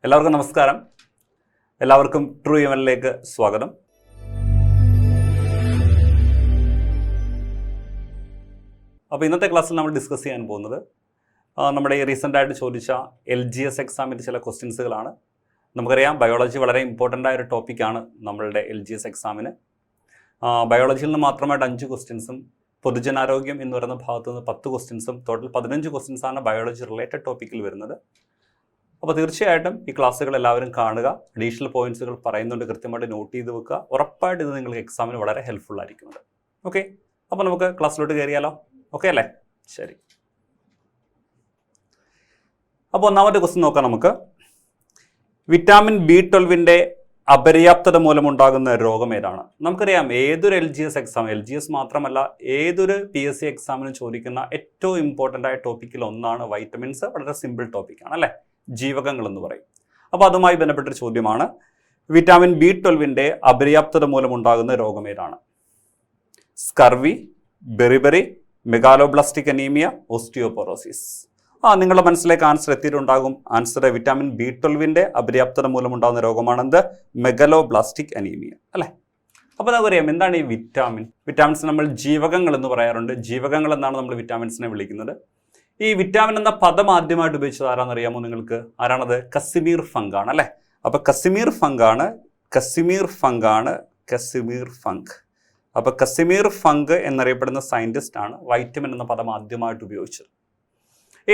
എല്ലാവർക്കും നമസ്കാരം. എല്ലാവർക്കും ട്രൂ എംഎല്ലിലേക്ക് സ്വാഗതം. അപ്പോൾ ഇന്നത്തെ ക്ലാസ്സിൽ നമ്മൾ ഡിസ്കസ് ചെയ്യാൻ പോകുന്നത് നമ്മുടെ ഈ റീസെൻ്റായിട്ട് ചോദിച്ച LGS എക്സാമിൻ്റെ ചില ക്വസ്റ്റ്യൻസുകളാണ്. നമുക്കറിയാം ബയോളജി വളരെ ഇമ്പോർട്ടൻ്റ് ആയ ഒരു ടോപ്പിക്കാണ് നമ്മളുടെ LGS എക്സാമിന്. ബയോളജിയിൽ നിന്ന് മാത്രമായിട്ട് 5 ക്വസ്റ്റ്യൻസും പൊതുജനാരോഗ്യം എന്ന് പറയുന്ന ഭാഗത്തു നിന്ന് 10 ക്വസ്റ്റ്യൻസും ടോട്ടൽ 15 ക്വസ്റ്റ്യൻസാണ് ബയോളജി റിലേറ്റഡ് ടോപ്പിക്കിൽ വരുന്നത്. അപ്പോൾ തീർച്ചയായിട്ടും ഈ ക്ലാസ്സുകൾ എല്ലാവരും കാണുക. അഡീഷണൽ പോയിന്റ്സുകൾ പറയുന്നുണ്ട്, കൃത്യമായിട്ട് നോട്ട് ചെയ്ത് വെക്കുക. ഉറപ്പായിട്ട് ഇത് നിങ്ങൾക്ക് എക്സാമിന് വളരെ ഹെൽപ്ഫുൾ ആയിരിക്കുന്നത്. ഓക്കെ, അപ്പോൾ നമുക്ക് ക്ലാസ്സിലോട്ട് കയറിയാലോ? ഓക്കെ അല്ലേ? ശരി. അപ്പോൾ ഒന്നാമത്തെ ക്വസ്റ്റ്യൻ നോക്കാം നമുക്ക്. വിറ്റാമിൻ B12 അപര്യാപ്തത മൂലമുണ്ടാകുന്ന രോഗം ഏതാണ്? നമുക്കറിയാം ഏതൊരു LGS എക്സാം, LGS മാത്രമല്ല ഏതൊരു PSC എക്സാമിനും ചോദിക്കുന്ന ഏറ്റവും ഇമ്പോർട്ടൻ്റ് ആയ ടോപ്പിക്കിൽ ഒന്നാണ് വൈറ്റമിൻസ്. വളരെ സിമ്പിൾ ടോപ്പിക്കാണ് അല്ലേ? ജീവകങ്ങൾ എന്ന് പറയും. അപ്പോൾ അതുമായി ബന്ധപ്പെട്ടൊരു ചോദ്യമാണ്, വിറ്റാമിൻ B12 അപര്യാപ്തത മൂലമുണ്ടാകുന്ന രോഗം ഏതാണ്? Scurvy, beriberi, megaloblastic anaemia, osteoporosis. നിങ്ങളുടെ മനസ്സിലേക്ക് ആൻസർ എത്തിയിട്ടുണ്ടാകും. ആൻസർ വിറ്റാമിൻ B12 അപര്യാപ്തത മൂലമുണ്ടാകുന്ന രോഗമാണെന്ത്? മെഗലോബ്ലാസ്റ്റിക് അനീമിയ അല്ലേ? അപ്പോൾ നമുക്കറിയാം എന്താണ് ഈ വിറ്റാമിൻസ് നമ്മൾ ജീവകങ്ങൾ എന്ന് പറയാറുണ്ട്. ജീവകങ്ങൾ എന്നാണ് നമ്മൾ വിറ്റാമിൻസിനെ വിളിക്കുന്നത്. ഈ വിറ്റാമിൻ എന്ന പദം ആദ്യമായിട്ട് ഉപയോഗിച്ചത് ആരാണെന്നറിയാമോ നിങ്ങൾക്ക്? ആരാണത്? കസിമീർ ഫങ്ക് ആണ് അല്ലേ? അപ്പോൾ കസിമീർ ഫങ്ക് എന്നറിയപ്പെടുന്ന സയന്റിസ്റ്റ് ആണ് വൈറ്റമിൻ എന്ന പദം ആദ്യമായിട്ട് ഉപയോഗിച്ചത്.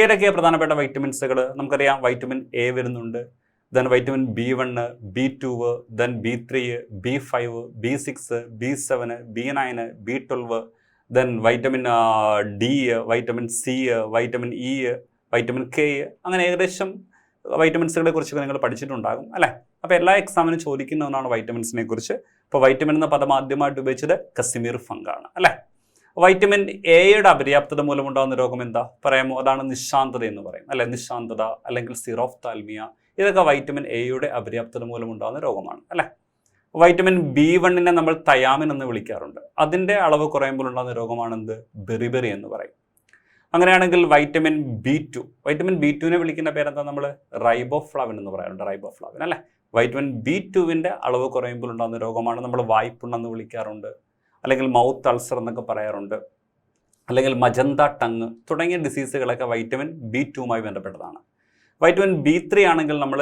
ഏതൊക്കെയാണ് പ്രധാനപ്പെട്ട വൈറ്റമിൻസുകൾ? നമുക്കറിയാം വൈറ്റമിൻ A വരുന്നുണ്ട്, then vitamin B1, B2, then B3, B5, B6, B7, B9, B12, then vitamin D, vitamin C, vitamin E, vitamin K, അങ്ങനെ ഏകദേശം വൈറ്റമിൻസുകളെ കുറിച്ചൊക്കെ നിങ്ങൾ പഠിച്ചിട്ടുണ്ടാകും അല്ലേ? അപ്പോൾ എല്ലാ എക്സാമിനും ചോദിക്കുന്ന ഒന്നാണ് വൈറ്റമിൻസിനെ കുറിച്ച്. ഇപ്പോൾ വൈറ്റമിൻ എന്ന പദം ആദ്യമായിട്ട് ഉപയോഗിച്ചത് കസിമീർ ഫങ്ക് ആണ് അല്ലേ? വൈറ്റമിൻ എയുടെ അപര്യാപ്തത മൂലമുണ്ടാകുന്ന രോഗം എന്താ പറയാമോ? അതാണ് നിശാന്തത എന്ന് പറയും അല്ലെ? നിശാന്തത അല്ലെങ്കിൽ സിറോഫ്താൽമിയ, ഇതൊക്കെ വൈറ്റമിൻ എയുടെ അപര്യാപ്തത മൂലമുണ്ടാകുന്ന രോഗമാണ് അല്ലേ? വൈറ്റമിൻ B1 നമ്മൾ തയാമിൻ എന്ന് വിളിക്കാറുണ്ട്. അതിൻ്റെ അളവ് കുറയുമ്പോൾ ഉണ്ടാകുന്ന രോഗമാണെന്ത്? ബെറിബറി എന്ന് പറയും. അങ്ങനെയാണെങ്കിൽ വൈറ്റമിൻ B2 വിളിക്കുന്ന പേരെന്താ? നമ്മൾ റൈബോഫ്ലാവിൻ എന്ന് പറയാറുണ്ട്. റൈബോഫ്ലാവിൻ അല്ലേ? വൈറ്റമിൻ B2 അളവ് കുറയുമ്പോൾ ഉണ്ടാകുന്ന രോഗമാണ് നമ്മൾ വായ്പുണ്ണെന്ന് വിളിക്കാറുണ്ട്, അല്ലെങ്കിൽ മൗത്ത് അൾസർ എന്നൊക്കെ പറയാറുണ്ട്, അല്ലെങ്കിൽ മജന്ത ടങ് തുടങ്ങിയ ഡിസീസുകളൊക്കെ വൈറ്റമിൻ B2മായി ബന്ധപ്പെട്ടതാണ്. വൈറ്റമിൻ B3 ആണെങ്കിൽ നമ്മൾ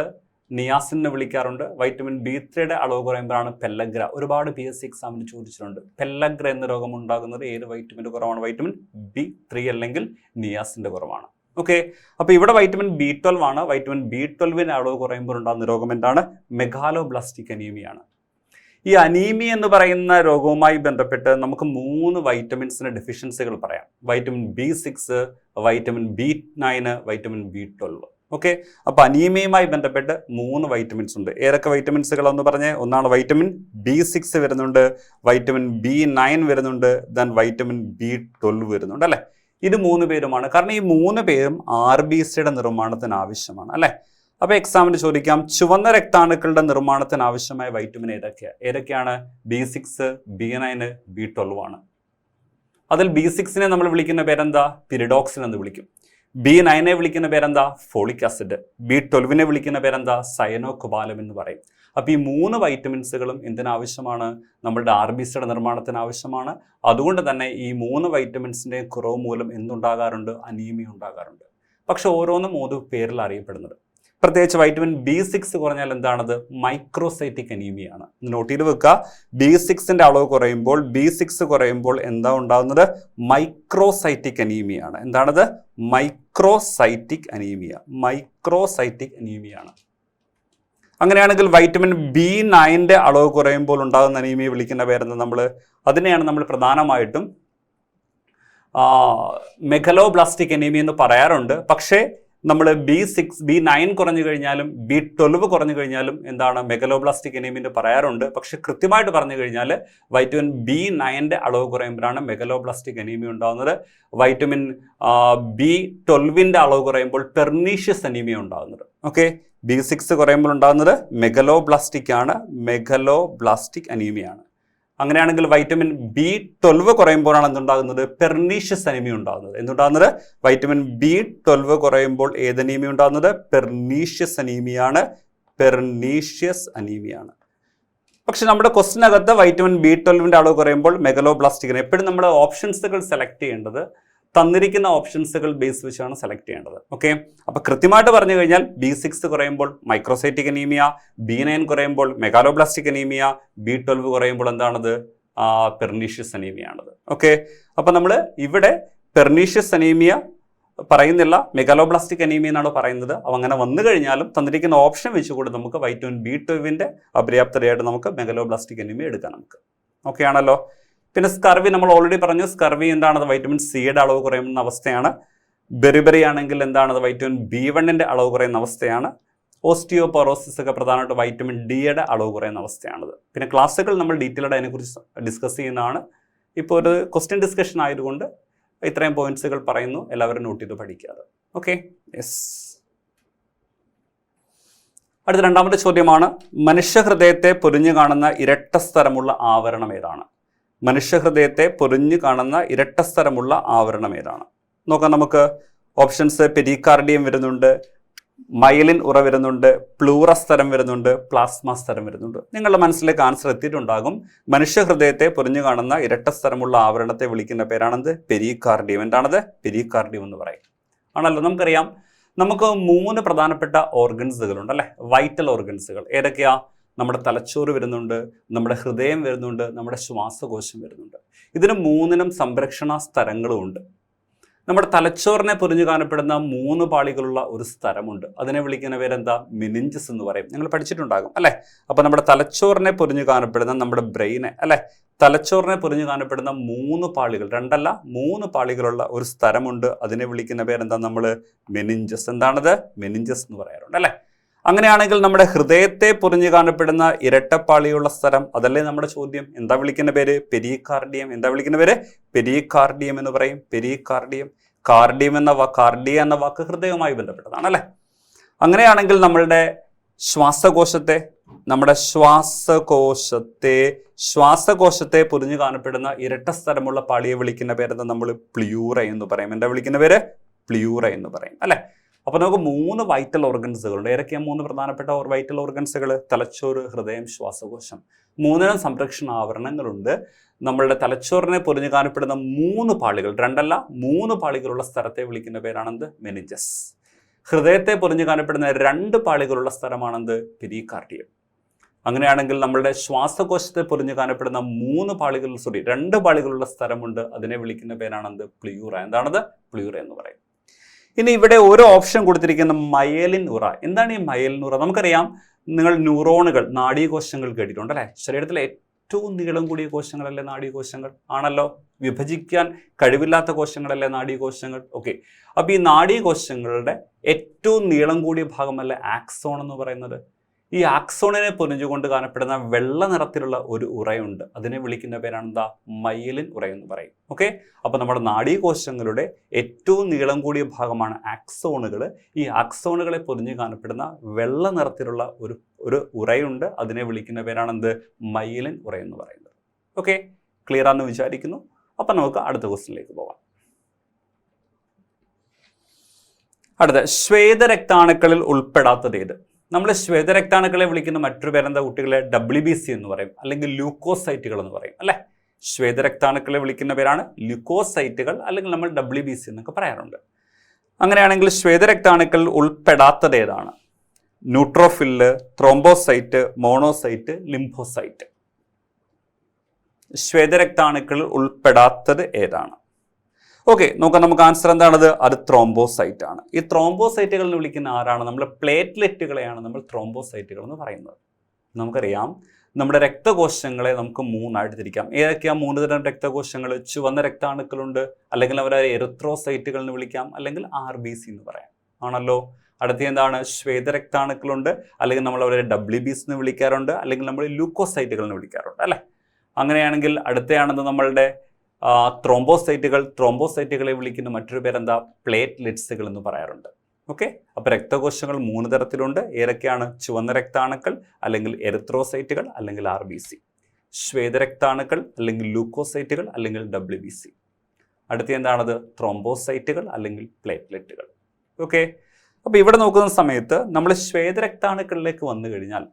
നിയാസിൻ എന്ന് വിളിക്കാറുണ്ട്. വൈറ്റമിൻ B3 അളവ് കുറയുമ്പോഴാണ് പെല്ലഗ്ര. ഒരുപാട് PSC എക്സാമിന് ചോദിച്ചിട്ടുണ്ട്. പെല്ലഗ്ര എന്ന രോഗം ഉണ്ടാകുന്നത് ഏത് വൈറ്റമിൻ്റെ കുറവാണ്? വൈറ്റമിൻ B3 അല്ലെങ്കിൽ നിയാസിൻ്റെ കുറവാണ്. ഓക്കെ, അപ്പോൾ ഇവിടെ വൈറ്റമിൻ B12 ആണ്. വൈറ്റമിൻ B12 അളവ് കുറയുമ്പോൾ ഉണ്ടാകുന്ന രോഗം എന്താണ്? മെഗാലോബ്ലാസ്റ്റിക് അനീമിയാണ്. ഈ അനീമിയ എന്ന് പറയുന്ന രോഗവുമായി ബന്ധപ്പെട്ട് നമുക്ക് 3 വൈറ്റമിൻസിൻ്റെ ഡെഫിഷ്യൻസികൾ പറയാം. Vitamin B6, vitamin B9, vitamin B12. Okay, അപ്പോൾ അനീമിയയുമായി ബന്ധപ്പെട്ട് 3 വൈറ്റമിൻസ് ഉണ്ട്. ഏതൊക്കെ വൈറ്റമിൻസുകളെന്ന് പറഞ്ഞ്? ഒന്നാണ് വൈറ്റമിൻ B6 വരുന്നുണ്ട്, വൈറ്റമിൻ B9 വരുന്നുണ്ട്, ദെൻ വൈറ്റമിൻ B12 വരുന്നുണ്ട് അല്ലേ? ഇത് 3 പേരുമാണ്. കാരണം ഈ 3 പേരും RBCയുടെ നിർമ്മാണത്തിന് ആവശ്യമാണ് അല്ലേ? അപ്പോൾ എക്സാമിന് ചോദിക്കാം, ചുവന്ന രക്താണുക്കളുടെ നിർമ്മാണത്തിന് ആവശ്യമായ വൈറ്റമിൻ ഏതൊക്കെയാണ്? B6, B9, B12 ആണ്. അതിൽ B6 നമ്മൾ വിളിക്കുന്ന പേരെന്താ? പിരിഡോക്സിൻ എന്ന് വിളിക്കും. B9 വിളിക്കുന്ന പേരെന്താ? Folic acid. B12 വിളിക്കുന്ന പേരെന്താ? സയനോകൊബാലം എന്ന് പറയും. അപ്പോൾ ഈ 3 വൈറ്റമിൻസുകളും എന്തിനാവശ്യമാണ്? നമ്മളുടെ RBCയുടെ നിർമ്മാണത്തിന് ആവശ്യമാണ്. അതുകൊണ്ട് തന്നെ ഈ 3 വൈറ്റമിൻസിൻ്റെ കുറവ് മൂലം എന്തുണ്ടാകാറുണ്ട്? അനീമിയ ഉണ്ടാകാറുണ്ട്. പക്ഷെ ഓരോന്നും ഓരോ പേരിൽ അറിയപ്പെടുന്നത്. പ്രത്യേകിച്ച് വൈറ്റമിൻ B6 കുറഞ്ഞാൽ എന്താണത്? മൈക്രോസൈറ്റിക് അനീമിയാണ്. നോട്ട് ചെയ്ത് വെക്കുക. B6 അളവ് കുറയുമ്പോൾ എന്താ ഉണ്ടാകുന്നത്? മൈക്രോസൈറ്റിക് അനീമിയാണ്. എന്താണത്? മൈക്രോസൈറ്റിക് അനീമിയാണ്. അങ്ങനെയാണെങ്കിൽ വൈറ്റമിൻ B9 അളവ് കുറയുമ്പോൾ ഉണ്ടാകുന്ന അനീമിയ വിളിക്കുന്ന പേരെന്താ? അതിനെയാണ് നമ്മൾ പ്രധാനമായിട്ടും മെഗലോബ്ലാസ്റ്റിക് അനീമിയ എന്ന് പറയാറുണ്ട്. പക്ഷേ നമ്മൾ B9 കുറഞ്ഞു കഴിഞ്ഞാലും B12 കുറഞ്ഞു കഴിഞ്ഞാലും എന്താണ്? മെഗലോബ്ലാസ്റ്റിക് അനീമിയ പറയാറുണ്ട്. പക്ഷെ കൃത്യമായിട്ട് പറഞ്ഞു കഴിഞ്ഞാൽ വൈറ്റമിൻ B9 അളവ് കുറയുമ്പോഴാണ് മെഗലോബ്ലാസ്റ്റിക് അനീമിയ ഉണ്ടാകുന്നത്. വൈറ്റമിൻ B12 അളവ് കുറയുമ്പോൾ പെർനീഷ്യസ് അനീമിയ ഉണ്ടാകുന്നത്. ഓക്കെ, B6 കുറയുമ്പോൾ ഉണ്ടാകുന്നത് മെഗലോബ്ലാസ്റ്റിക് അനീമിയാണ്. അങ്ങനെയാണെങ്കിൽ വൈറ്റമിൻ B12 കുറയുമ്പോഴാണ് എന്തുണ്ടാകുന്നത്? പെർനീഷ്യസ് അനീമിയ ഉണ്ടാകുന്നത്. എന്തുണ്ടാകുന്നത്? വൈറ്റമിൻ B12 കുറയുമ്പോൾ ഏത് അനീമിയ ഉണ്ടാകുന്നത്? പെർനീഷ്യസ് അനീമിയാണ് പെർനീഷ്യസ് അനീമിയാണ്. പക്ഷെ നമ്മുടെ ക്വസ്റ്റിനകത്ത് വൈറ്റമിൻ B12 അളവ് കുറയുമ്പോൾ മെഗലോബ്ലാസ്റ്റിക് എപ്പോഴും നമ്മൾ ഓപ്ഷൻസുകൾ സെലക്ട് ചെയ്യേണ്ടത് തന്നിരിക്കുന്ന ഓപ്ഷൻസുകൾ ബേസ് വെച്ചാണ് സെലക്ട് ചെയ്യേണ്ടത്. ഓക്കെ, അപ്പോൾ കൃത്യമായിട്ട് പറഞ്ഞു കഴിഞ്ഞാൽ B6 കുറയുമ്പോൾ മൈക്രോസൈറ്റിക് അനീമിയ, B9 കുറയുമ്പോൾ മെഗാലോബ്ലാസ്റ്റിക് അനീമിയ, B12 കുറയുമ്പോൾ എന്താണത്? പെർനീഷ്യസ് അനീമിയാണത്. ഓക്കെ, അപ്പോൾ നമ്മൾ ഇവിടെ പെർനീഷ്യസ് അനീമിയ പറയുന്നില്ല, മെഗാലോബ്ലാസ്റ്റിക് അനീമിയ എന്നാണ് പറയുന്നത്. അപ്പോൾ അങ്ങനെ വന്നു കഴിഞ്ഞാലും തന്നിരിക്കുന്ന ഓപ്ഷൻ വെച്ചുകൂടി നമുക്ക് വൈറ്റമിൻ B12 അപര്യാപ്തതയായിട്ട് നമുക്ക് മെഗാലോബ്ലാസ്റ്റിക് അനീമിയ എടുക്കാം നമുക്ക്. ഓക്കെ ആണല്ലോ. പിന്നെ സ്കർവി നമ്മൾ ഓൾറെഡി പറഞ്ഞു. സ്കർവി എന്താണത്? വൈറ്റമിൻ സിയുടെ അളവ് കുറയുന്ന അവസ്ഥയാണ്. ബെറിബെറി ആണെങ്കിൽ എന്താണത്? വൈറ്റമിൻ B1 അളവ് കുറയുന്ന അവസ്ഥയാണ്. ഓസ്റ്റിയോപൊറോസിസ് ഒക്കെ പ്രധാനമായിട്ട് വൈറ്റമിൻ ഡിയുടെ അളവ് കുറയുന്ന അവസ്ഥയാണത്. പിന്നെ ക്ലാസ്സുകൾ നമ്മൾ ഡീറ്റെയിൽഡ് അതിനെക്കുറിച്ച് ഡിസ്കസ് ചെയ്യുന്നതാണ്. ഇപ്പോൾ ഒരു ക്വസ്റ്റ്യൻ ഡിസ്കഷൻ ആയതുകൊണ്ട് ഇത്രയും പോയിന്റ്സുകൾ പറയുന്നു, എല്ലാവരും നോട്ട് ചെയ്ത് പഠിക്കാതെ. Okay, yes. അടുത്ത രണ്ടാമത്തെ ചോദ്യമാണ്, മനുഷ്യഹൃദയത്തെ പൊരിഞ്ഞു കാണുന്ന ഇരട്ടസ്തരമുള്ള ആവരണം ഏതാണ്? മനുഷ്യഹൃദയത്തെ പൊരിഞ്ഞു കാണുന്ന ഇരട്ടസ്തരമുള്ള ആവരണം ഏതാണ്? നോക്കാം നമുക്ക്. ഓപ്ഷൻസ്: പെരികാർഡിയം വരുന്നുണ്ട്, മൈലിൻ ഉറ വരുന്നുണ്ട്, പ്ലൂറസ്തരം വരുന്നുണ്ട്, പ്ലാസ്മ സ്തരം വരുന്നുണ്ട്. നിങ്ങളുടെ മനസ്സിലേക്ക് ആൻസർ എത്തിയിട്ടുണ്ടാകും. മനുഷ്യഹൃദയത്തെ പൊരിഞ്ഞു കാണുന്ന ഇരട്ടസ്തരമുള്ള ആവരണത്തെ വിളിക്കുന്ന പേരാണത് പെരികാർഡിയം. എന്താണത്? പെരികാർഡിയം എന്ന് പറയും. ആണല്ലോ. നമുക്കറിയാം, നമുക്ക് 3 പ്രധാനപ്പെട്ട ഓർഗൻസുകളുണ്ട് അല്ലെ, വൈറ്റൽ ഓർഗൻസുകൾ. ഏതൊക്കെയാ? നമ്മുടെ തലച്ചോറ് വരുന്നുണ്ട്, നമ്മുടെ ഹൃദയം വരുന്നുണ്ട്, നമ്മുടെ ശ്വാസകോശം വരുന്നുണ്ട്. ഇതിന് 3നും സംരക്ഷണ സ്ഥലങ്ങളും ഉണ്ട്. നമ്മുടെ തലച്ചോറിനെ പൊരിഞ്ഞു കാണപ്പെടുന്ന 3 പാളികളുള്ള ഒരു സ്ഥലമുണ്ട്. അതിനെ വിളിക്കുന്ന പേരെന്താ? മെനിഞ്ചസ് എന്ന് പറയും. നിങ്ങൾ പഠിച്ചിട്ടുണ്ടാകും അല്ലെ. അപ്പൊ നമ്മുടെ തലച്ചോറിനെ പൊരിഞ്ഞു കാണപ്പെടുന്ന നമ്മുടെ ബ്രെയിനെ അല്ലെ, തലച്ചോറിനെ പൊരിഞ്ഞു കാണപ്പെടുന്ന 3 പാളികൾ, 2 അല്ല 3 പാളികളുള്ള ഒരു സ്ഥലമുണ്ട്. അതിനെ വിളിക്കുന്ന പേരെന്താ? നമ്മൾ മെനിഞ്ചസ്. എന്താണത്? മെനിഞ്ചസ് എന്ന് പറയാറുണ്ട് അല്ലെ. അങ്ങനെയാണെങ്കിൽ നമ്മുടെ ഹൃദയത്തെ പൊരിഞ്ഞു കാണപ്പെടുന്ന ഇരട്ടപ്പാളിയുള്ള സ്ഥലം, അതല്ലേ നമ്മുടെ ചോദ്യം. എന്താ വിളിക്കുന്ന പേര്? പെരികാർഡിയം. എന്താ വിളിക്കുന്ന പേര്? പെരികാർഡിയം എന്ന് പറയും. പെരികാർഡിയം. കാർഡിയം എന്ന കാർഡിയ എന്ന വാക്ക് ഹൃദയവുമായി ബന്ധപ്പെട്ടതാണ് അല്ലെ. അങ്ങനെയാണെങ്കിൽ നമ്മളുടെ ശ്വാസകോശത്തെ പൊരിഞ്ഞു കാണപ്പെടുന്ന ഇരട്ട സ്ഥലമുള്ള പാളിയെ വിളിക്കുന്ന പേരെന്താ? നമ്മൾ പ്ലിയൂറ എന്ന് പറയും. എന്താ വിളിക്കുന്ന പേര്? പ്ലിയൂറ എന്ന് പറയും അല്ലെ. അപ്പോൾ നമുക്ക് 3 വൈറ്റൽ ഓർഗൻസുകളുണ്ട്. ഏതൊക്കെയാണ് 3 പ്രധാനപ്പെട്ട വൈറ്റൽ ഓർഗൻസുകൾ? തലച്ചോറ്, ഹൃദയം, ശ്വാസകോശം. 3നും സംരക്ഷണ ആവരണങ്ങളുണ്ട്. നമ്മളുടെ തലച്ചോറിനെ പൊരിഞ്ഞു കാണപ്പെടുന്ന 3 പാളികൾ, 2 അല്ല 3 പാളികളുള്ള സ്ഥലത്തെ വിളിക്കുന്ന പേരാണെന്ത്? മെനിഞ്ചസ്. ഹൃദയത്തെ പൊരിഞ്ഞു കാണപ്പെടുന്ന 2 പാളികളുള്ള സ്ഥലമാണെന്ത്? പെരികാർഡിയം. അങ്ങനെയാണെങ്കിൽ നമ്മളുടെ ശ്വാസകോശത്തെ പൊരിഞ്ഞു കാണപ്പെടുന്ന 2 പാളികളുള്ള സ്ഥലമുണ്ട്. അതിനെ വിളിക്കുന്ന പേരാണെന്ത്? പ്ലിയൂറ. എന്താണത്? പ്ലിയൂറ എന്ന് പറയും. ഇനി ഇവിടെ ഒരു ഓപ്ഷൻ കൊടുത്തിരിക്കുന്ന മയലിൻ ഉറ. എന്താണ് ഈ മയലിൻ ഉറ? നമുക്കറിയാം, നിങ്ങൾ ന്യൂറോണുകൾ, നാഡീകോശങ്ങൾ കേട്ടിട്ടുണ്ട് അല്ലെ. ശരീരത്തിലെ ഏറ്റവും നീളം കൂടിയ കോശങ്ങളല്ലേ നാഡീകോശങ്ങൾ? ആണല്ലോ. വിഭജിക്കാൻ കഴിവില്ലാത്ത കോശങ്ങളല്ലേ നാഡീകോശങ്ങൾ? ഓക്കെ, അപ്പൊ ഈ നാഡീകോശങ്ങളുടെ ഏറ്റവും നീളം കൂടിയ ഭാഗമല്ലേ ആക്സോൺ എന്ന് പറയുന്നത്? ഈ ആക്സോണിനെ പൊരിഞ്ഞുകൊണ്ട് കാണപ്പെടുന്ന വെള്ള നിറത്തിലുള്ള ഒരു ഉറയുണ്ട്. അതിനെ വിളിക്കുന്ന പേരാണ് എന്താ? മയലിൻ ഉറ എന്ന് പറയും. ഓക്കെ, അപ്പൊ നമ്മുടെ നാഡീകോശങ്ങളുടെ ഏറ്റവും നീളം കൂടിയ ഭാഗമാണ് ആക്സോണുകൾ. ഈ ആക്സോണുകളെ പൊരിഞ്ഞു കാണപ്പെടുന്ന വെള്ള നിറത്തിലുള്ള ഒരു ഉറയുണ്ട്. അതിനെ വിളിക്കുന്ന പേരാണ് എന്ത്? മയലിൻ ഉറ എന്ന് പറയുന്നത്. ഓക്കെ, ക്ലിയർ ആണെന്ന് വിചാരിക്കുന്നു. അപ്പൊ നമുക്ക് അടുത്ത ക്വസ്റ്റ്യനിലേക്ക് പോകാം. അടുത്ത, ശ്വേതരക്താണുക്കളിൽ ഉൾപ്പെടാത്തത് ഏത്? നമ്മൾ ശ്വേതരക്താണുക്കളെ വിളിക്കുന്ന മറ്റൊരു പേരെന്താ കുട്ടികളെ? WBC എന്ന് പറയും, അല്ലെങ്കിൽ ല്യൂക്കോസൈറ്റുകൾ എന്ന് പറയും അല്ലെ. ശ്വേതരക്താണുക്കളെ വിളിക്കുന്ന പേരാണ് ല്യൂക്കോസൈറ്റുകൾ, അല്ലെങ്കിൽ നമ്മൾ WBC എന്നൊക്കെ പറയാറുണ്ട്. അങ്ങനെയാണെങ്കിൽ ശ്വേതരക്താണുക്കൾ ഉൾപ്പെടാത്തത് ഏതാണ്? Neutrophil, thrombocyte, monocyte, lymphocyte. ശ്വേതരക്താണുക്കൾ ഉൾപ്പെടാത്തത് ഏതാണ്? ഓക്കെ, നോക്കാം. നമുക്ക് ആൻസർ എന്താണത്? അത് ത്രോംബോസൈറ്റ് ആണ്. ഈ ത്രോംബോസൈറ്റുകളിൽ വിളിക്കുന്ന ആരാണ്? നമ്മൾ പ്ലേറ്റ്ലെറ്റുകളെയാണ് നമ്മൾ ത്രോംബോസൈറ്റുകൾ എന്ന് പറയുന്നത്. നമുക്കറിയാം, നമ്മുടെ രക്തകോശങ്ങളെ നമുക്ക് 3 ആയിട്ട് തിരിക്കാം. ഏതൊക്കെയാ 3 തരം രക്തകോശങ്ങൾ? ചുവന്ന രക്താണുക്കളുണ്ട്, അല്ലെങ്കിൽ അവരെ എറിത്രോസൈറ്റുകൾ എന്ന് വിളിക്കാം, അല്ലെങ്കിൽ RBC എന്ന് പറയാം. ആണല്ലോ. അടുത്ത എന്താണ്? ശ്വേതരക്താണുക്കളുണ്ട്, അല്ലെങ്കിൽ നമ്മൾ അവരെ WBC എന്ന് വിളിക്കാറുണ്ട്, അല്ലെങ്കിൽ നമ്മൾ ല്യൂക്കോസൈറ്റുകൾ എന്ന് വിളിക്കാറുണ്ട് അല്ലെ. അങ്ങനെയാണെങ്കിൽ അടുത്തയാണെന്ന് നമ്മളുടെ ത്രോംബോസൈറ്റുകളെ വിളിക്കുന്ന മറ്റൊരു പേരെന്താ? പ്ലേറ്റ്ലെറ്റ്സുകൾ എന്ന് പറയാറുണ്ട്. ഓക്കെ, അപ്പൊ രക്തകോശങ്ങൾ 3 തരത്തിലുണ്ട്. ഏതൊക്കെയാണ്? ചുവന്ന രക്താണുക്കൾ, അല്ലെങ്കിൽ എറിത്രോസൈറ്റുകൾ, അല്ലെങ്കിൽ RBC. ശ്വേതരക്താണുക്കൾ, അല്ലെങ്കിൽ ല്യൂക്കോസൈറ്റുകൾ, അല്ലെങ്കിൽ WBC. അടുത്ത എന്താണത്? ത്രോംബോസൈറ്റുകൾ, അല്ലെങ്കിൽ പ്ലേറ്റ്ലെറ്റുകൾ. ഓക്കെ, അപ്പോൾ ഇവിടെ നോക്കുന്ന സമയത്ത് നമ്മൾ ശ്വേതരക്താണുക്കളിലേക്ക് വന്നു കഴിഞ്ഞാൽ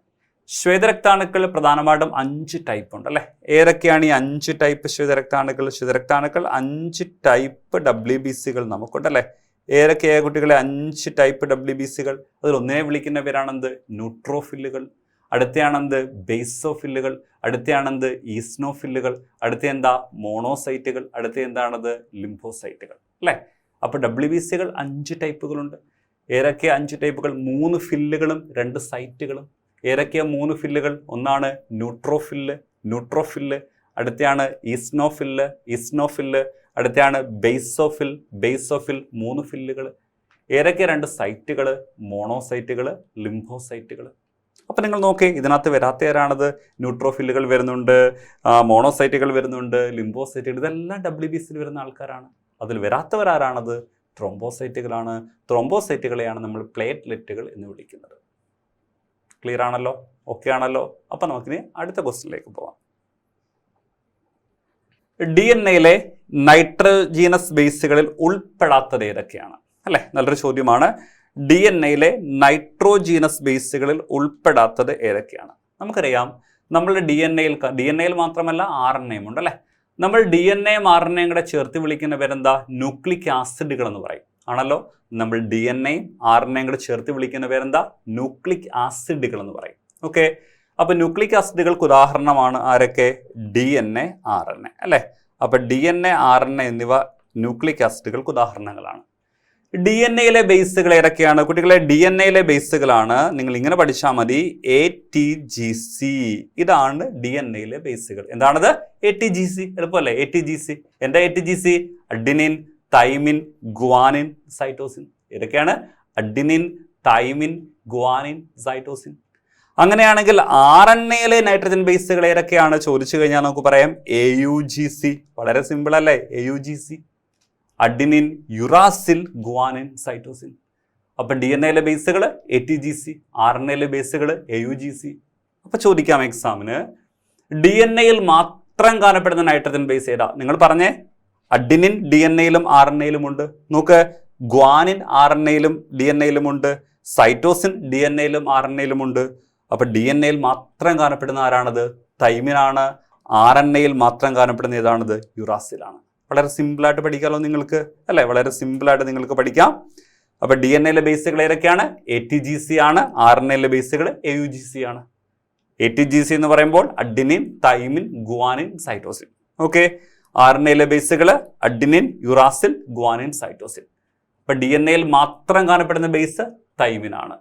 ശ്വേതരക്താണുക്കൾ പ്രധാനമായിട്ടും 5 ടൈപ്പ് ഉണ്ട് അല്ലേ? ഏതൊക്കെയാണ് ഈ 5 ടൈപ്പ് ശ്വേതരക്താണുക്കൾ? ശ്വേതരക്താണുക്കൾ 5 ടൈപ്പ് WBCകൾ നമുക്കുണ്ടല്ലേ? ഏതൊക്കെയായ കുട്ടികളെ 5 ടൈപ്പ് WBCകൾ? അതിൽ ഒന്നിനെ വിളിക്കുന്ന പേരാണെന്ത്? ന്യൂട്രോഫില്ലുകൾ. അടുത്തയാണെന്ത്? ബേസോഫില്ലുകൾ. അടുത്തയാണെന്ത്? ഈസ്നോഫില്ലുകൾ. അടുത്ത എന്താ? മോണോസൈറ്റുകൾ. അടുത്ത എന്താണത്? ലിംഫോസൈറ്റുകൾ അല്ലേ? അപ്പോൾ WBCകൾ 5 ടൈപ്പുകളുണ്ട്. ഏതൊക്കെ 5 ടൈപ്പുകൾ? 3 ഫില്ലുകളും 2 സൈറ്റുകളും. ഏതൊക്കെയാ 3 ഫില്ലുകൾ? ഒന്നാണ് ന്യൂട്രോഫില്ല്. അടുത്തയാണ് ഈസ്നോഫില്ല്. അടുത്തയാണ് ബേസോഫിൽ 3 ഫില്ലുകൾ. ഏതൊക്കെ 2 സൈറ്റുകൾ? മോണോസൈറ്റുകൾ, ലിംഫോസൈറ്റുകൾ. അപ്പം നിങ്ങൾ നോക്കി, ഇതിനകത്ത് വരാത്തവരാണത്? ന്യൂട്രോഫില്ലുകൾ വരുന്നുണ്ട്, മോണോസൈറ്റുകൾ വരുന്നുണ്ട്, ലിംഫോസൈറ്റുകൾ. ഇതെല്ലാം WBCയിൽ വരുന്ന ആൾക്കാരാണ്. അതിൽ വരാത്തവരാരാണത്? ത്രോംബോസൈറ്റുകളാണ്. ത്രോംബോസൈറ്റുകളെയാണ് നമ്മൾ പ്ലേറ്റ്ലെറ്റുകൾ എന്ന് വിളിക്കുന്നത്. ക്ലിയർ ആണല്ലോ? ഓക്കെ ആണല്ലോ? അപ്പം നമുക്കിനി അടുത്ത ക്വസ്റ്റ്യനിലേക്ക് പോവാം. DNA നൈട്രോജീനസ് ബേസുകളിൽ ഉൾപ്പെടാത്തത് ഏതൊക്കെയാണ് അല്ലേ? നല്ലൊരു ചോദ്യമാണ്. DNA നൈട്രോജീനസ് ബേസുകളിൽ ഉൾപ്പെടാത്തത് ഏതൊക്കെയാണ്? നമുക്കറിയാം, നമ്മളുടെ DNA മാത്രമല്ല RNA ഉണ്ട് അല്ലേ? നമ്മൾ DNA RNA കൂടെ ചേർത്ത് വിളിക്കുന്ന പേരെന്താ? ന്യൂക്ലിക് ആസിഡുകൾ എന്ന് പറയും ആണല്ലോ. നമ്മൾ DNA RNA കൂടെ ചേർത്ത് വിളിക്കുന്ന പേരെന്താ? ന്യൂക്ലിക് ആസിഡുകൾ എന്ന് പറയും. ഓക്കെ, അപ്പൊ ന്യൂക്ലിക് ആസിഡുകൾക്ക് ഉദാഹരണമാണ് ആരൊക്കെ? DNA RNA അല്ലേ? അപ്പൊ DNA RNA എന്നിവ ന്യൂക്ലിക് ആസിഡുകൾക്ക് ഉദാഹരണങ്ങളാണ്. DNA ബേസുകൾ ഏതൊക്കെയാണ് കുട്ടികളെ? DNA ബേസുകളാണ്, നിങ്ങൾ ഇങ്ങനെ പഠിച്ചാൽ മതി, ATGC. ഇതാണ് DNA ബേസുകൾ. എന്താണത്? ATGC. എളുപ്പമല്ലേ? ATGC. എന്താ ATGC? Adenine, thymine, guanine, cytosine. ഏതൊക്കെയാണ്? Adenine, thymine, guanine, cytosine. അങ്ങനെയാണെങ്കിൽ RNA നൈട്രജൻ ബേസുകൾ ഏതൊക്കെയാണ് ചോദിച്ചു കഴിഞ്ഞാൽ നമുക്ക് പറയാം AUGC. വളരെ സിമ്പിൾ അല്ലേ? AUGC. Adenine, uracil, guanine, cytosine. അപ്പൊ DNA ബേസുകൾ ATGC, RNA ബേസുകൾ AUGC. അപ്പൊ ചോദിക്കാം എക്സാമിന്, DNA മാത്രം കാണപ്പെടുന്ന നൈട്രജൻ ബേസ് ഏതാ? നിങ്ങൾ പറഞ്ഞേ. അഡിനിൻ DNA RNA ഉണ്ട്. നോക്ക്, ഗ്വാനിൻ RNA DNA ഉണ്ട്, സൈറ്റോസിൻ DNA RNA ഉണ്ട്. അപ്പൊ DNA മാത്രം കാണപ്പെടുന്ന ആരാണത്? തൈമിനാണ്. RNA മാത്രം കാണപ്പെടുന്ന ഏതാണത്? യുറാസിലാണ്. വളരെ സിമ്പിളായിട്ട് പഠിക്കാമല്ലോ നിങ്ങൾക്ക് അല്ലേ? വളരെ സിമ്പിളായിട്ട് നിങ്ങൾക്ക് പഠിക്കാം. അപ്പൊ DNA ബേസുകൾ ഏതൊക്കെയാണ്? ATGC ആണ്. RNA ബേസുകൾ AUGC ആണ്. ATGC എന്ന് പറയുമ്പോൾ adenine, thymine, guanine, cytosine. Okay, RNA ബേസുകൾ അഡിനിൻ, യുറാസിൽ, ഗുവാനിൻ, സൈറ്റോസിൻ. അപ്പൊ DNA മാത്രം കാണപ്പെടുന്ന ബേസ് തൈമിനാണ്.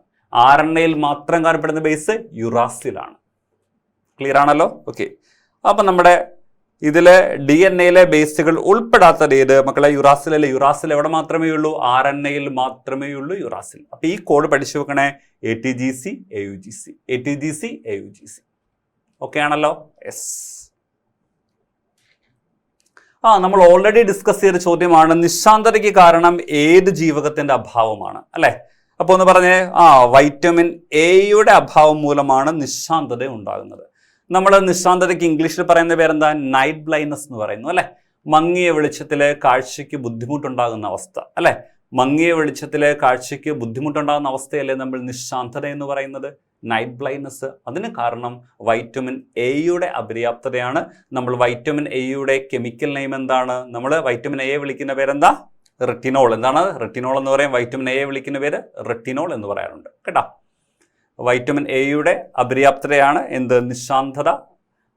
RNA മാത്രം കാണപ്പെടുന്ന ബേസ് യുറാസിലാണ്. ക്ലിയർ ആണല്ലോ? ഓക്കെ, അപ്പൊ നമ്മുടെ ഇതിലെ DNA ബേസുകൾ ഉൾപ്പെടാത്തത് ഏത് മക്കളെ? യുറാസിലല്ലേ? യുറാസിൽ എവിടെ മാത്രമേ ഉള്ളൂ? RNA മാത്രമേ ഉള്ളൂ യുറാസിൽ. അപ്പൊ ഈ കോഡ് പഠിച്ചു വെക്കണേ. ATGC, AUGC, ATGC, AUGC. Okay ആണല്ലോ? യെസ്. നമ്മൾ ഓൾറെഡി ഡിസ്കസ് ചെയ്ത ചോദ്യമാണ്, നിശാന്തതയ്ക്ക് കാരണം ഏത് ജീവകത്തിന്റെ അഭാവമാണ് അല്ലെ? അപ്പൊ ഒന്ന് പറഞ്ഞേ. വൈറ്റമിൻ എയുടെ അഭാവം മൂലമാണ് നിശാന്തത ഉണ്ടാകുന്നത്. നമ്മൾ നിശാന്തതയ്ക്ക് ഇംഗ്ലീഷിൽ പറയുന്ന പേരെന്താ? നൈറ്റ് ബ്ലൈൻഡ്നസ് എന്ന് പറയുന്നു അല്ലെ? മങ്ങിയ വെളിച്ചത്തില് കാഴ്ചയ്ക്ക് ബുദ്ധിമുട്ടുണ്ടാകുന്ന അവസ്ഥ അല്ലെ? മങ്ങിയ വെളിച്ചത്തില് കാഴ്ചയ്ക്ക് ബുദ്ധിമുട്ടുണ്ടാകുന്ന അവസ്ഥയല്ലേ നമ്മൾ നിശാന്തത എന്ന് പറയുന്നത്? Night blindness. അതിന് കാരണം വൈറ്റമിൻ എയുടെ അപര്യാപ്തതയാണ്. നമ്മൾ വൈറ്റമിൻ എയുടെ കെമിക്കൽ നെയിം എന്താണ്? നമ്മൾ വൈറ്റമിൻ എയെ വിളിക്കുന്ന പേരെന്താ? റെറ്റിനോൾ. എന്താണ് റെറ്റിനോൾ എന്ന് പറയും? വൈറ്റമിൻ എയെ വിളിക്കുന്ന പേര് റെറ്റിനോൾ എന്ന് പറയാറുണ്ട് കേട്ടോ. വൈറ്റമിൻ എയുടെ അപര്യാപ്തതയാണ് എന്ത്? നിശാന്തത.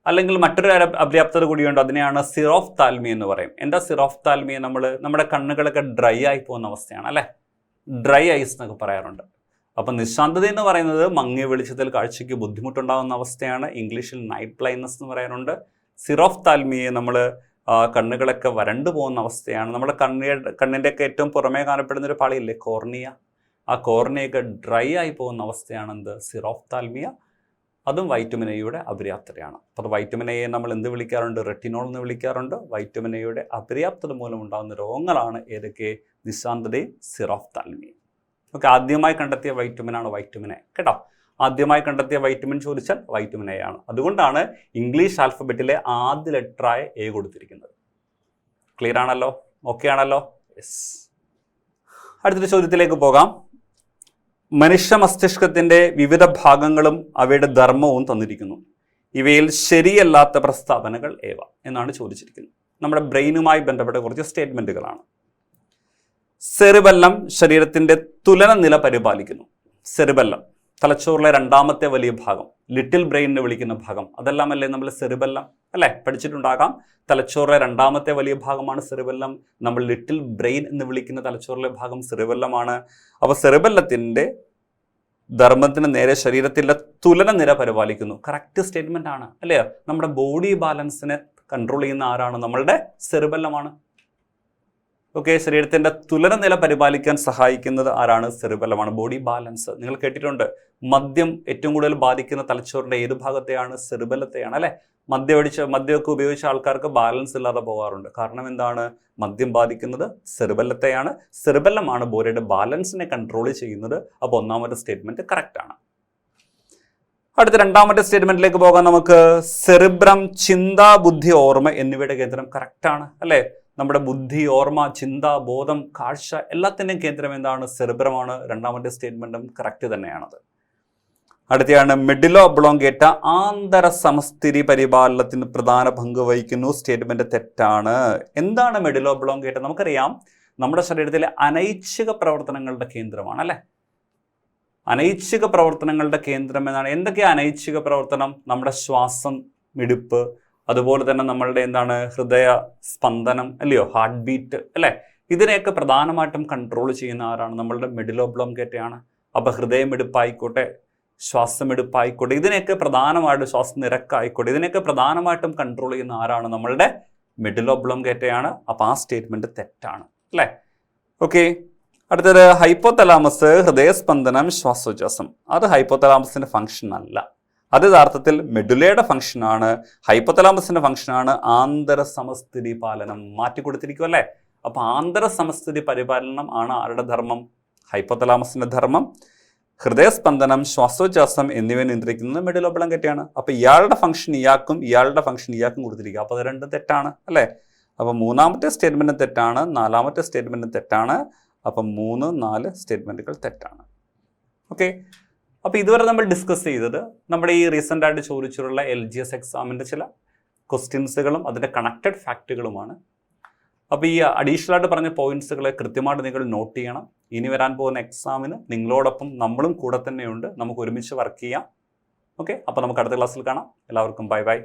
അല്ലെങ്കിൽ മറ്റൊരു അപര്യാപ്തത കൂടിയുണ്ട്, അതിനെയാണ് സിറോഫ്താൽമി എന്ന് പറയും. എന്താ സിറോഫ്താൽമി? നമ്മുടെ കണ്ണുകളൊക്കെ ഡ്രൈ ആയി പോകുന്ന അവസ്ഥയാണ് അല്ലെ? ഡ്രൈ ഐസ് എന്നൊക്കെ പറയാറുണ്ട്. അപ്പം നിശാന്തത എന്ന് പറയുന്നത് മങ്ങിയ വെളിച്ചത്തിൽ കാഴ്ചയ്ക്ക് ബുദ്ധിമുട്ടുണ്ടാകുന്ന അവസ്ഥയാണ്. ഇംഗ്ലീഷിൽ നൈറ്റ് ബ്ലൈൻഡ്നസ് എന്ന് പറയാറുണ്ട്. സിറോഫ്താൽമിയെ നമ്മൾ കണ്ണുകളൊക്കെ വരണ്ടു പോകുന്ന അവസ്ഥയാണ്. നമ്മുടെ കണ്ണിൻ്റെയൊക്കെ ഏറ്റവും പുറമേ കാണപ്പെടുന്ന ഒരു പാളിയില്ലേ, കോർണിയ. ആ കോർണിയൊക്കെ ഡ്രൈ ആയി പോകുന്ന അവസ്ഥയാണ് എന്ത്? സിറോഫ്താൽമിയ. അതും വൈറ്റമിൻ എയുടെ അപര്യാപ്തതയാണ്. അപ്പോൾ വൈറ്റമിൻ എയെ നമ്മൾ എന്ത് വിളിക്കാറുണ്ട്? റെറ്റിനോൾ എന്ന് വിളിക്കാറുണ്ട്. വൈറ്റമിൻ എയുടെ അപര്യാപ്തത മൂലം ഉണ്ടാകുന്ന രോഗങ്ങളാണ് ഏതൊക്കെ? നിശാന്തതയും സിറോഫ്താൽമിയും. ഓക്കെ, ആദ്യമായി കണ്ടെത്തിയ വൈറ്റമിനാണ് വൈറ്റമിൻ എ കേട്ടോ. ആദ്യമായി കണ്ടെത്തിയ വൈറ്റമിൻ ചോദിച്ചാൽ വൈറ്റമിൻ എ ആണ്. അതുകൊണ്ടാണ് ഇംഗ്ലീഷ് ആൽഫബറ്റിലെ ആദ്യ ലെറ്ററായ എ കൊടുത്തിരിക്കുന്നത്. ക്ലിയർ ആണല്ലോ? ഓക്കെ ആണല്ലോ? യെസ്. അടുത്തൊരു ചോദ്യത്തിലേക്ക് പോകാം. മനുഷ്യ മസ്തിഷ്കത്തിന്റെ വിവിധ ഭാഗങ്ങളും അവയുടെ ധർമ്മവും തന്നിരിക്കുന്നു. ഇവയിൽ ശരിയല്ലാത്ത പ്രസ്താവനകൾ ഏവ എന്നാണ് ചോദിച്ചിരിക്കുന്നത്. നമ്മുടെ ബ്രെയിനുമായി ബന്ധപ്പെട്ട കുറച്ച് സ്റ്റേറ്റ്മെന്റുകളാണ്. സെറിബെല്ലം ശരീരത്തിന്റെ തുലന നില പരിപാലിക്കുന്നു. സെറിബെല്ലം തലച്ചോറിലെ രണ്ടാമത്തെ വലിയ ഭാഗം, ലിറ്റിൽ ബ്രെയിൻ എന്ന് വിളിക്കുന്ന ഭാഗം, അതെല്ലാം അല്ലേ നമ്മൾ സെറിബെല്ലം അല്ലേ പഠിച്ചിട്ടുണ്ടാകാം. തലച്ചോറിലെ രണ്ടാമത്തെ വലിയ ഭാഗമാണ് സെറിബെല്ലം. നമ്മൾ ലിറ്റിൽ ബ്രെയിൻ എന്ന് വിളിക്കുന്ന തലച്ചോറിലെ ഭാഗം സെറിബെല്ലമാണ്. അപ്പോൾ സെറിബെല്ലത്തിന്റെ ധർമ്മത്തിന് നേരെ ശരീരത്തിലെ തുലന നില പരിപാലിക്കുന്നു. കറക്റ്റ് സ്റ്റേറ്റ്മെന്റ് ആണ് അല്ലേ? നമ്മുടെ ബോഡി ബാലൻസിനെ കൺട്രോൾ ചെയ്യുന്ന ആരാണ്? നമ്മളുടെ സെറിബെല്ലമാണ്. ഓക്കെ, ശരീരത്തിന്റെ തുലന നില പരിപാലിക്കാൻ സഹായിക്കുന്നത് ആരാണ്? സെറിബെല്ലമാണ്. ബോഡി ബാലൻസ് നിങ്ങൾ കേട്ടിട്ടുണ്ട്. മദ്യം ഏറ്റവും കൂടുതൽ ബാധിക്കുന്ന തലച്ചോറിന്റെ ഏത് ഭാഗത്തെയാണ്? സെറിബെല്ലത്തെയാണ് അല്ലെ? മദ്യമൊക്കെ ഉപയോഗിച്ച ആൾക്കാർക്ക് ബാലൻസ് ഇല്ലാതെ പോകാറുണ്ട്. കാരണം എന്താണ്? മദ്യം ബാധിക്കുന്നത് സെറിബെല്ലത്തെയാണ്. സെറിബെല്ലമാണ് ബോഡിയുടെ ബാലൻസിനെ കൺട്രോൾ ചെയ്യുന്നത്. അപ്പോൾ ഒന്നാമത്തെ സ്റ്റേറ്റ്മെന്റ് കറക്റ്റ് ആണ്. അടുത്ത രണ്ടാമത്തെ സ്റ്റേറ്റ്മെന്റിലേക്ക് പോകാൻ നമുക്ക്. സെറിബ്രം, ചിന്ത, ബുദ്ധി, ഓർമ്മ എന്നിവയുടെ കേന്ദ്രം കറക്റ്റ് ആണ് അല്ലെ? നമ്മുടെ ബുദ്ധി, ഓർമ്മ, ചിന്ത, ബോധം, കാഴ്ച എല്ലാത്തിൻ്റെയും കേന്ദ്രം എന്താണ്? സെറിബ്രമാണ്. രണ്ടാമത്തെ സ്റ്റേറ്റ്മെന്റും കറക്റ്റ് തന്നെയാണത്. അടുത്തയാണ് മെഡിലോ ഒബ്ലോങ്കേറ്റ ആന്തര സമസ്ഥിതി പരിപാലനത്തിന് പ്രധാന പങ്ക് വഹിക്കുന്നു. സ്റ്റേറ്റ്മെന്റ് തെറ്റാണ്. എന്താണ് മെഡിലോ ഒബ്ലോങ്കേറ്റ? നമുക്കറിയാം, നമ്മുടെ ശരീരത്തിലെ അനൈച്ഛിക പ്രവർത്തനങ്ങളുടെ കേന്ദ്രമാണ് അല്ലെ? അനൈച്ഛിക പ്രവർത്തനങ്ങളുടെ കേന്ദ്രം എന്നാണ്. എന്തൊക്കെയാണ് അനൈച്ഛിക പ്രവർത്തനം? നമ്മുടെ ശ്വാസം, മിടിപ്പ്, അതുപോലെ തന്നെ നമ്മളുടെ എന്താണ് ഹൃദയ സ്പന്ദനം അല്ലയോ, ഹാർട്ട് ബീറ്റ് അല്ലെ? ഇതിനെയൊക്കെ പ്രധാനമായിട്ടും കൺട്രോൾ ചെയ്യുന്ന ആരാണ്? നമ്മളുടെ മെഡിലോ ഒബ്ലോങ്കേറ്റയാണ്. അപ്പൊ ഹൃദയമെടുപ്പായിക്കോട്ടെ, ശ്വാസമെടുപ്പായിക്കോട്ടെ, ഇതിനെയൊക്കെ പ്രധാനമായിട്ട് ശ്വാസനിരക്കായിക്കോട്ടെ, ഇതിനെയൊക്കെ പ്രധാനമായിട്ടും കൺട്രോൾ ചെയ്യുന്ന ആരാണ്? നമ്മളുടെ മെഡിലോ ഒബ്ലോങ്കേറ്റയാണ്. അപ്പൊ ആ സ്റ്റേറ്റ്മെന്റ് തെറ്റാണ് അല്ലെ? ഓക്കെ, അടുത്തത് ഹൈപ്പോതലാമസ്, ഹൃദയസ്പന്ദനം, ശ്വാസോച്ഛ്വാസം. അത് ഹൈപ്പോതലാമസിന്റെ ഫംഗ്ഷൻ അല്ല. അത് യഥാർത്ഥത്തിൽ മെഡുലയുടെ ഫംഗ്ഷനാണ്. ഹൈപ്പോതലാമസിന്റെ ഫംഗ്ഷനാണ് ആന്തര സമസ്ഥിതി പാലനം. മാറ്റി കൊടുത്തിരിക്കും അല്ലേ? അപ്പൊ ആന്തര സമസ്ഥിതി പരിപാലനം ആണ് ആരുടെ ധർമ്മം? ഹൈപ്പോതലാമസിന്റെ ധർമ്മം. ഹൃദയസ്പന്ദനം, ശ്വാസോച്ഛ്വാസം എന്നിവ നിയന്ത്രിക്കുന്നത് മെഡിലോ ഒബ്ലോങ്കേറ്റയാണ്. അപ്പൊ ഇയാളുടെ ഫംഗ്ഷൻ ഇയാൾക്കും, ഇയാളുടെ ഫംഗ്ഷൻ ഇയാൾക്കും കൊടുത്തിരിക്കുക. അപ്പൊ അത് രണ്ടും തെറ്റാണ് അല്ലേ? അപ്പൊ മൂന്നാമത്തെ സ്റ്റേറ്റ്മെന്റ് തെറ്റാണ്, നാലാമത്തെ സ്റ്റേറ്റ്മെന്റ് തെറ്റാണ്. അപ്പം 3, 4 സ്റ്റേറ്റ്മെന്റുകൾ തെറ്റാണ്. ഓക്കെ, അപ്പോൾ ഇതുവരെ നമ്മൾ ഡിസ്കസ് ചെയ്തത് നമ്മുടെ ഈ റീസെൻ്റ് ആയിട്ട് ചോദിച്ചിട്ടുള്ള LGS എക്സാമിൻ്റെ ചില ക്വസ്റ്റ്യൻസുകളും അതിൻ്റെ കണക്റ്റഡ് ഫാക്റ്റുകളുമാണ്. അപ്പോൾ ഈ അഡീഷണൽ ആയിട്ട് പറഞ്ഞ പോയിന്റ്സുകളെ കൃത്യമായിട്ട് നിങ്ങൾ നോട്ട് ചെയ്യണം. ഇനി വരാൻ പോകുന്ന എക്സാമിന് നിങ്ങളോടൊപ്പം നമ്മളും കൂടെ തന്നെയുണ്ട്. നമുക്ക് ഒരുമിച്ച് വർക്ക് ചെയ്യാം. ഓക്കെ, അപ്പോൾ നമുക്ക് അടുത്ത ക്ലാസ്സിൽ കാണാം. എല്ലാവർക്കും ബൈ ബൈ.